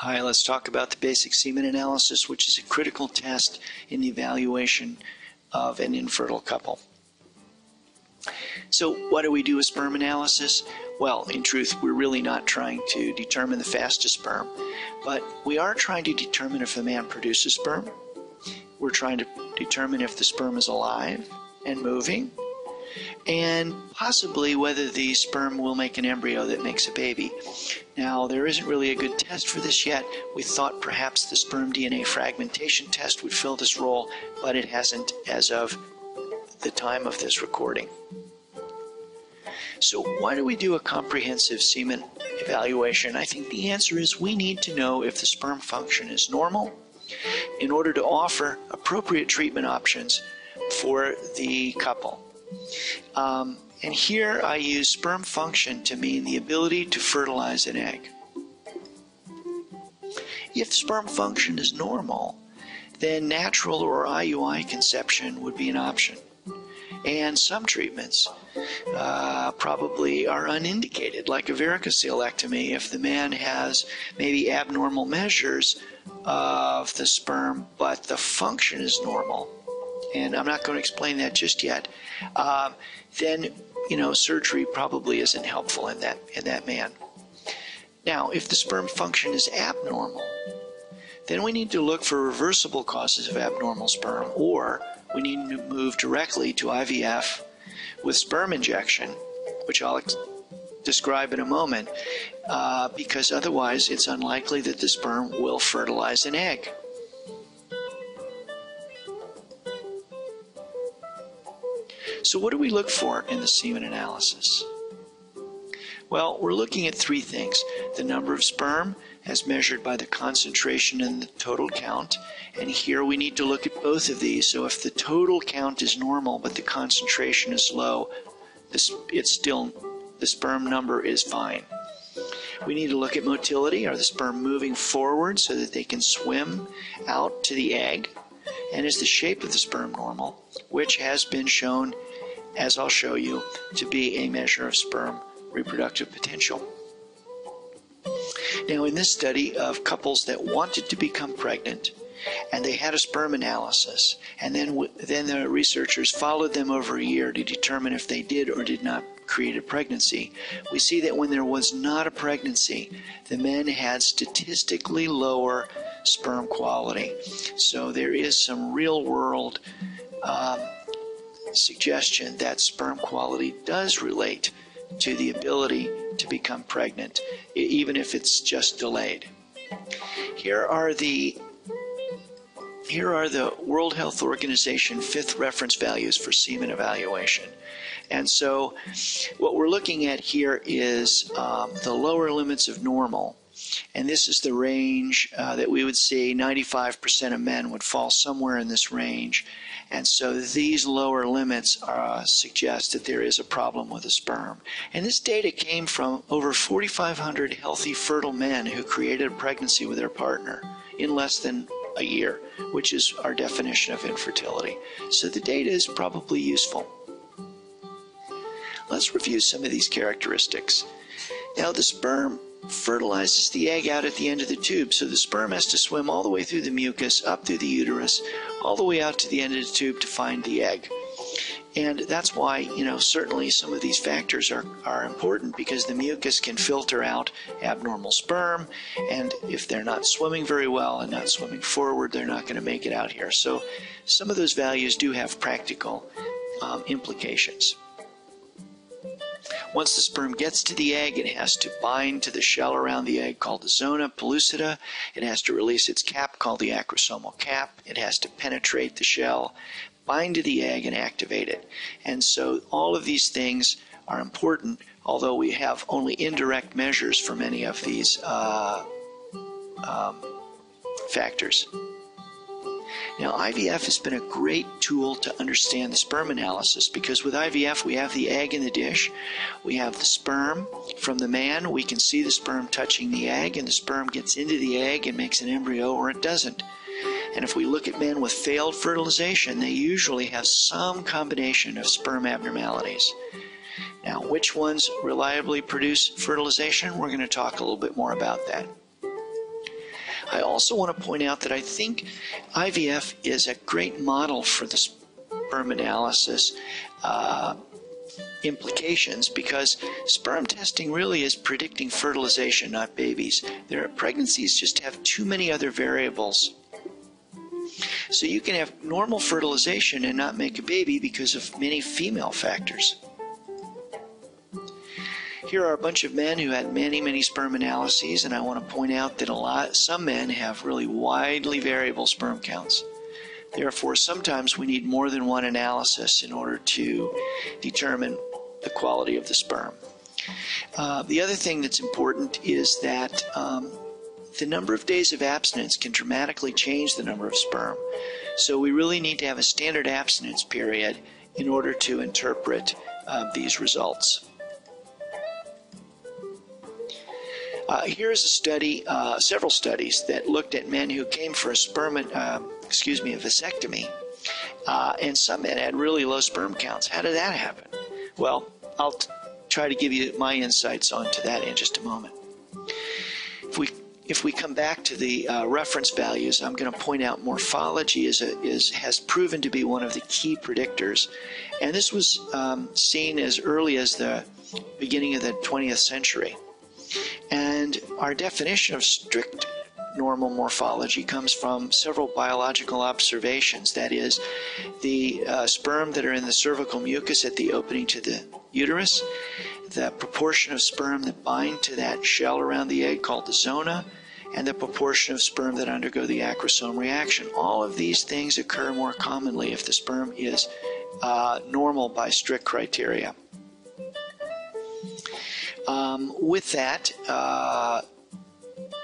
Hi, let's talk about the basic semen analysis, which is a critical test in the evaluation of an infertile couple. So what do we do with sperm analysis? Well, in truth, we're really not trying to determine the fastest sperm, but we are trying to determine if a man produces sperm. We're trying to determine if the sperm is alive and moving, and possibly whether the sperm will make an embryo that makes a baby. Now, there isn't really a good test for this yet. We thought perhaps the sperm DNA fragmentation test would fill this role, but it hasn't as of the time of this recording. So why do we do a comprehensive semen evaluation? I think the answer is we need to know if the sperm function is normal in order to offer appropriate treatment options for the couple. And here I use sperm function to mean the ability to fertilize an egg. If sperm function is normal, then natural or IUI conception would be an option. And some treatments probably are unindicated, like a varicocelectomy, if the man has maybe abnormal measures of the sperm, but the function is normal. And I'm not going to explain that just yet. Then, surgery probably isn't helpful in that man. Now, if the sperm function is abnormal, then we need to look for reversible causes of abnormal sperm, or we need to move directly to IVF with sperm injection, which I'll describe in a moment, because otherwise it's unlikely that the sperm will fertilize an egg. So what do we look for in the semen analysis? Well, we're looking at three things: the number of sperm as measured by the concentration and the total count. And here we need to look at both of these. So if the total count is normal but the concentration is low, the sperm number is fine. We need to look at motility. Are the sperm moving forward so that they can swim out to the egg? And is the shape of the sperm normal, which has been shown, as I'll show you, to be a measure of sperm reproductive potential. Now, in this study of couples that wanted to become pregnant, and they had a sperm analysis, and then the researchers followed them over a year to determine if they did or did not create a pregnancy, we see that when there was not a pregnancy, the men had statistically lower sperm quality. So there is some real-world suggestion that sperm quality does relate to the ability to become pregnant, even if it's just delayed. Here are the World Health Organization 5th reference values for semen evaluation. And so what we're looking at here is the lower limits of normal. And this is the range that we would see 95% of men would fall somewhere in this range. And so these lower limits suggest that there is a problem with the sperm. And this data came from over 4,500 healthy, fertile men who created a pregnancy with their partner in less than a year, which is our definition of infertility. So the data is probably useful. Let's review some of these characteristics. Now, the sperm fertilizes the egg out at the end of the tube, so the sperm has to swim all the way through the mucus, up through the uterus, all the way out to the end of the tube to find the egg. And that's why, certainly some of these factors are important, because the mucus can filter out abnormal sperm, and if they're not swimming very well and not swimming forward, they're not going to make it out here. So some of those values do have practical implications. Once the sperm gets to the egg, it has to bind to the shell around the egg called the zona pellucida. It has to release its cap called the acrosomal cap. It has to penetrate the shell, bind to the egg, and activate it. And so all of these things are important, although we have only indirect measures for many of these factors. Now, IVF has been a great tool to understand the sperm analysis, because with IVF we have the egg in the dish, we have the sperm from the man, we can see the sperm touching the egg, and the sperm gets into the egg and makes an embryo, or it doesn't. And if we look at men with failed fertilization, they usually have some combination of sperm abnormalities. Now, which ones reliably produce fertilization? We're going to talk a little bit more about that. I also want to point out that I think IVF is a great model for the sperm analysis implications, because sperm testing really is predicting fertilization, not babies. Pregnancies just have too many other variables. So you can have normal fertilization and not make a baby because of many female factors. Here are a bunch of men who had many sperm analyses, and I want to point out that some men have really widely variable sperm counts. Therefore, sometimes we need more than one analysis in order to determine the quality of the sperm. The other thing that's important is that the number of days of abstinence can dramatically change the number of sperm. So we really need to have a standard abstinence period in order to interpret these results. Here's a study, several studies that looked at men who came for a vasectomy, and some men had really low sperm counts. How did that happen? Well, I'll try to give you my insights onto that in just a moment. If we come back to the reference values, I'm going to point out morphology has proven to be one of the key predictors, and this was seen as early as the beginning of the 20th century. And our definition of strict normal morphology comes from several biological observations. That is, the sperm that are in the cervical mucus at the opening to the uterus, the proportion of sperm that bind to that shell around the egg called the zona, and the proportion of sperm that undergo the acrosome reaction. All of these things occur more commonly if the sperm is normal by strict criteria. With that,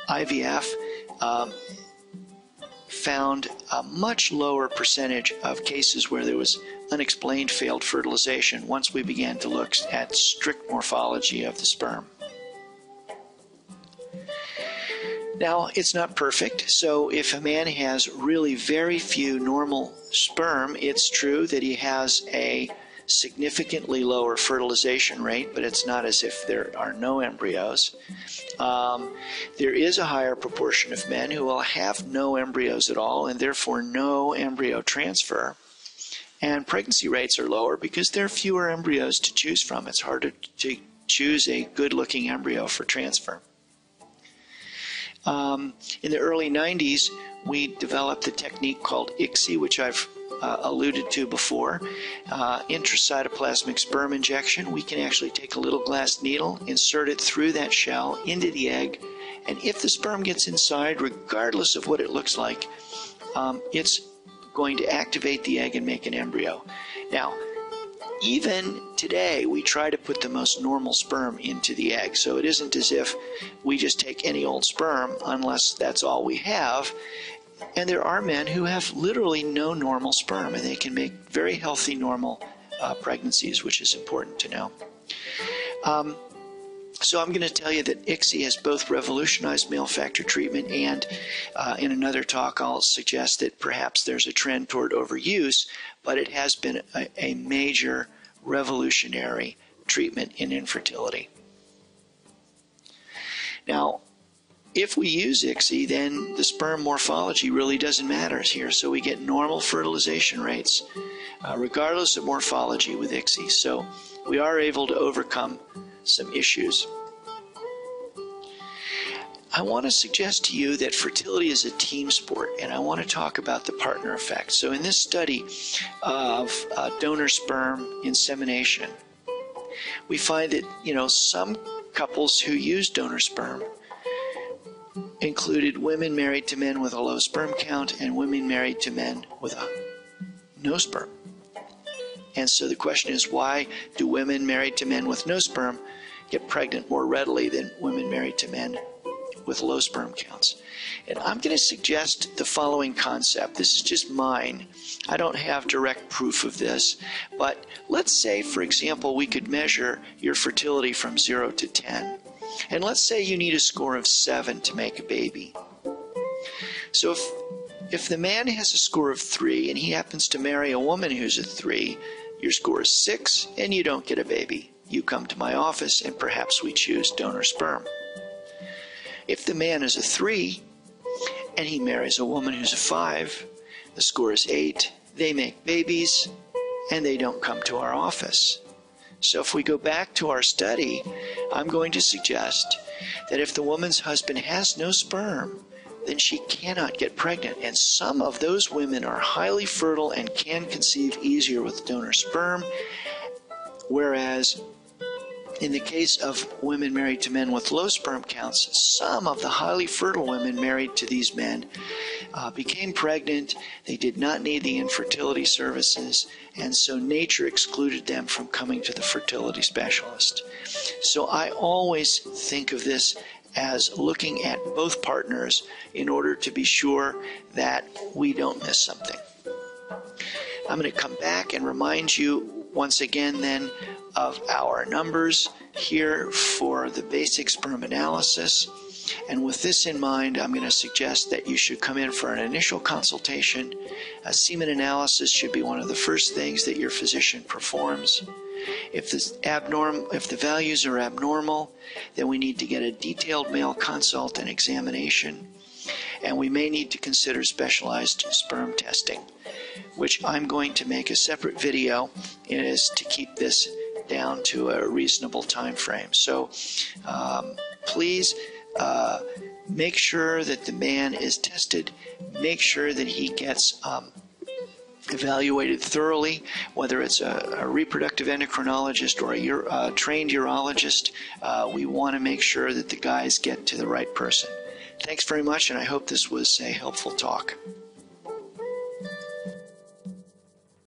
IVF found a much lower percentage of cases where there was unexplained failed fertilization once we began to look at strict morphology of the sperm. Now, it's not perfect, so if a man has really very few normal sperm, it's true that he has a significantly lower fertilization rate, but it's not as if there are no embryos. There is a higher proportion of men who will have no embryos at all, and therefore no embryo transfer. And pregnancy rates are lower because there are fewer embryos to choose from. It's harder to choose a good-looking embryo for transfer. In the early 90s, we developed a technique called ICSI, which I've alluded to before, intracytoplasmic sperm injection. We can actually take a little glass needle, insert it through that shell into the egg, and if the sperm gets inside, regardless of what it looks like, it's going to activate the egg and make an embryo. Now, even today, we try to put the most normal sperm into the egg, so it isn't as if we just take any old sperm unless that's all we have. And there are men who have literally no normal sperm, and they can make very healthy, normal pregnancies, which is important to know. So I'm going to tell you that ICSI has both revolutionized male factor treatment, and in another talk I'll suggest that perhaps there's a trend toward overuse, but it has been a major revolutionary treatment in infertility. Now, if we use ICSI, then the sperm morphology really doesn't matter here. So we get normal fertilization rates, regardless of morphology with ICSI. So we are able to overcome some issues. I want to suggest to you that fertility is a team sport, and I want to talk about the partner effect. So in this study of donor sperm insemination, we find that, some couples who use donor sperm included women married to men with a low sperm count and women married to men with no sperm. And so the question is, why do women married to men with no sperm get pregnant more readily than women married to men with low sperm counts? And I'm going to suggest the following concept. This is just mine. I don't have direct proof of this, but let's say, for example, we could measure your fertility from 0 to 10. And let's say you need a score of 7 to make a baby. So if the man has a score of 3 and he happens to marry a woman who's a 3, your score is 6 and you don't get a baby. You come to my office and perhaps we choose donor sperm. If the man is a 3 and he marries a woman who's a 5, the score is 8, they make babies, and they don't come to our office. So if we go back to our study, I'm going to suggest that if the woman's husband has no sperm, then she cannot get pregnant. And some of those women are highly fertile and can conceive easier with donor sperm, whereas in the case of women married to men with low sperm counts, some of the highly fertile women married to these men became pregnant. They did not need the infertility services, and so nature excluded them from coming to the fertility specialist. So I always think of this as looking at both partners in order to be sure that we don't miss something. I'm going to come back and remind you once again then of our numbers here for the basic sperm analysis. And with this in mind, I'm going to suggest that you should come in for an initial consultation. A semen analysis should be one of the first things that your physician performs. If the values are abnormal, then we need to get a detailed male consult and examination. And we may need to consider specialized sperm testing, which I'm going to make a separate video, is to keep this down to a reasonable time frame. So please make sure that the man is tested. Make sure that he gets evaluated thoroughly, whether it's a reproductive endocrinologist or a trained urologist. We want to make sure that the guys get to the right person. Thanks very much, and I hope this was a helpful talk.